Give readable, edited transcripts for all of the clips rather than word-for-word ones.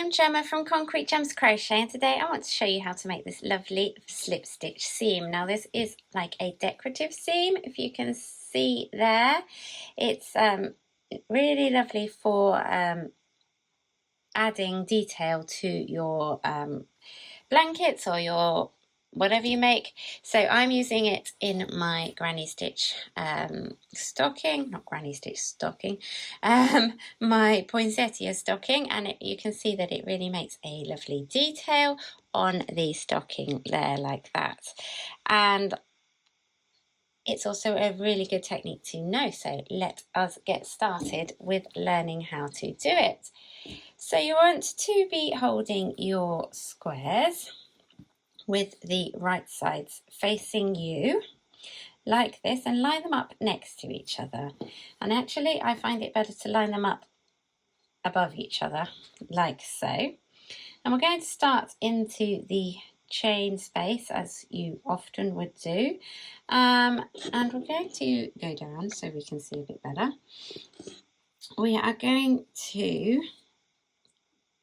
I'm Gemma from Concrete Gems Crochet, and today I want to show you how to make this lovely slip stitch seam. Now this is like a decorative seam, if you can see there. It's really lovely for adding detail to your blankets or your whatever you make. So I'm using it in my granny stitch stocking, not granny stitch stocking, my poinsettia stocking, and you can see that it really makes a lovely detail on the stocking there like that. And it's also a really good technique to know, so let us get started with learning how to do it. So you want to be holding your squares with the right sides facing you like this and line them up next to each other. And actually I find it better to line them up above each other like so. And we're going to start into the chain space as you often would do, and we're going to go down so we can see a bit better. We are going to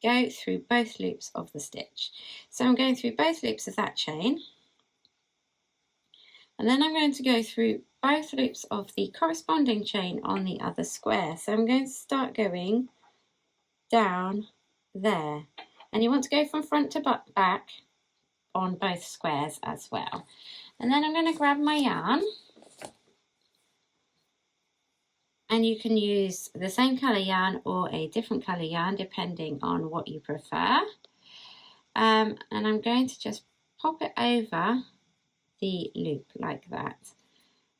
go through both loops of the stitch. So I'm going through both loops of that chain, and then I'm going to go through both loops of the corresponding chain on the other square. So I'm going to start going down there, and you want to go from front to back on both squares as well. And then I'm going to grab my yarn, and you can use the same colour yarn or a different colour yarn depending on what you prefer. And I'm going to just pop it over the loop like that,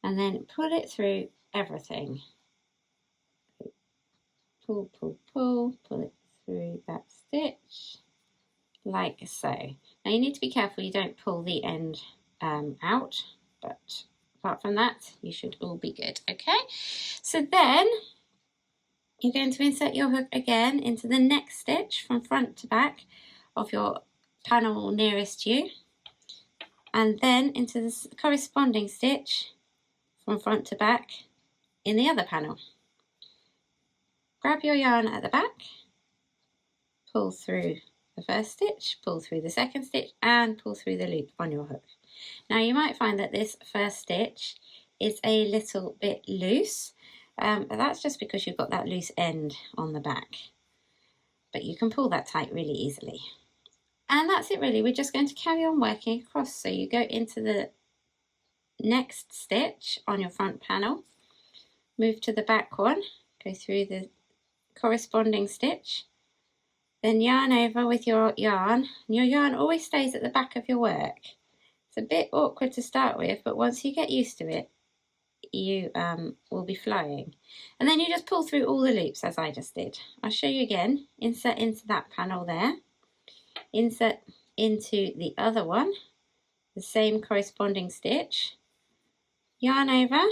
and then pull it through everything. Pull, pull, pull, pull it through that stitch like so. Now you need to be careful you don't pull the end out, but apart from that you should all be good. Okay, so then you're going to insert your hook again into the next stitch from front to back of your panel nearest you, and then into the corresponding stitch from front to back in the other panel. Grab your yarn at the back, pull through the first stitch, pull through the second stitch, and pull through the loop on your hook. Now you might find that this first stitch is a little bit loose, but that's just because you've got that loose end on the back, but you can pull that tight really easily. And that's it really. We're just going to carry on working across. So you go into the next stitch on your front panel, move to the back one, go through the corresponding stitch, then yarn over with your yarn. And your yarn always stays at the back of your work. It's a bit awkward to start with, but once you get used to it, you will be flying. And then you just pull through all the loops as I just did. I'll show you again. Insert into that panel there, insert into the other one, the same corresponding stitch, yarn over,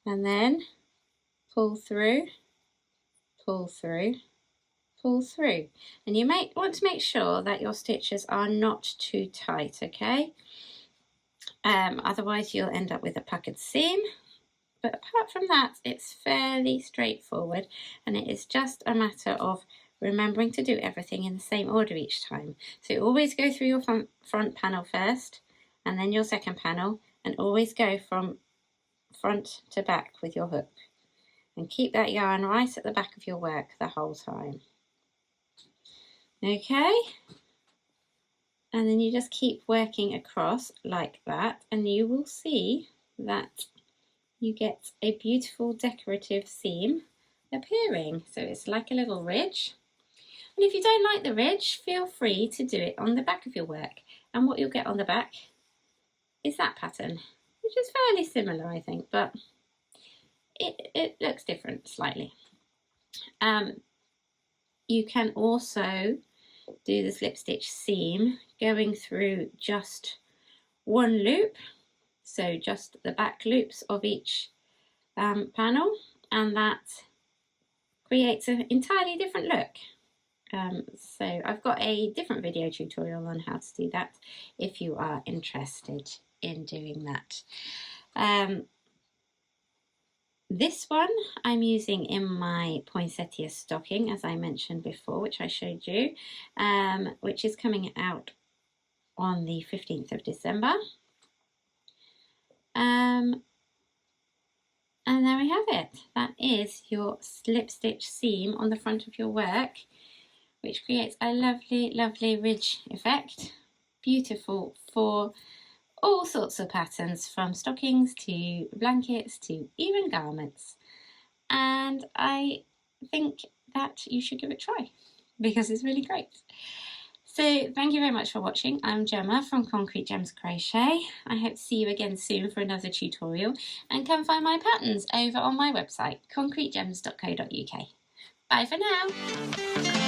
and then pull through, pull through, pull through. And you may want to make sure that your stitches are not too tight, okay? Otherwise you'll end up with a puckered seam. But apart from that, it's fairly straightforward, and it is just a matter of remembering to do everything in the same order each time. So always go through your front panel first, and then your second panel, and always go from front to back with your hook. And keep that yarn right at the back of your work the whole time. Okay? And then you just keep working across like that, and you will see that you get a beautiful decorative seam appearing. So it's like a little ridge. And if you don't like the ridge, feel free to do it on the back of your work. And what you'll get on the back is that pattern, which is fairly similar, I think, but it looks different slightly. You can also do the slip stitch seam going through just one loop, so just the back loops of each panel, and that creates an entirely different look. So I've got a different video tutorial on how to do that if you are interested in doing that. This one I'm using in my poinsettia stocking, as I mentioned before, which I showed you, which is coming out on the 15th of December. And there we have it. That is your slip stitch seam on the front of your work, which creates a lovely, lovely ridge effect. Beautiful for all sorts of patterns, from stockings to blankets to even garments. And I think that you should give it a try because it's really great. So thank you very much for watching. I'm Gemma from Concrete Gems Crochet. I hope to see you again soon for another tutorial, and come find my patterns over on my website concretegems.co.uk. Bye for now.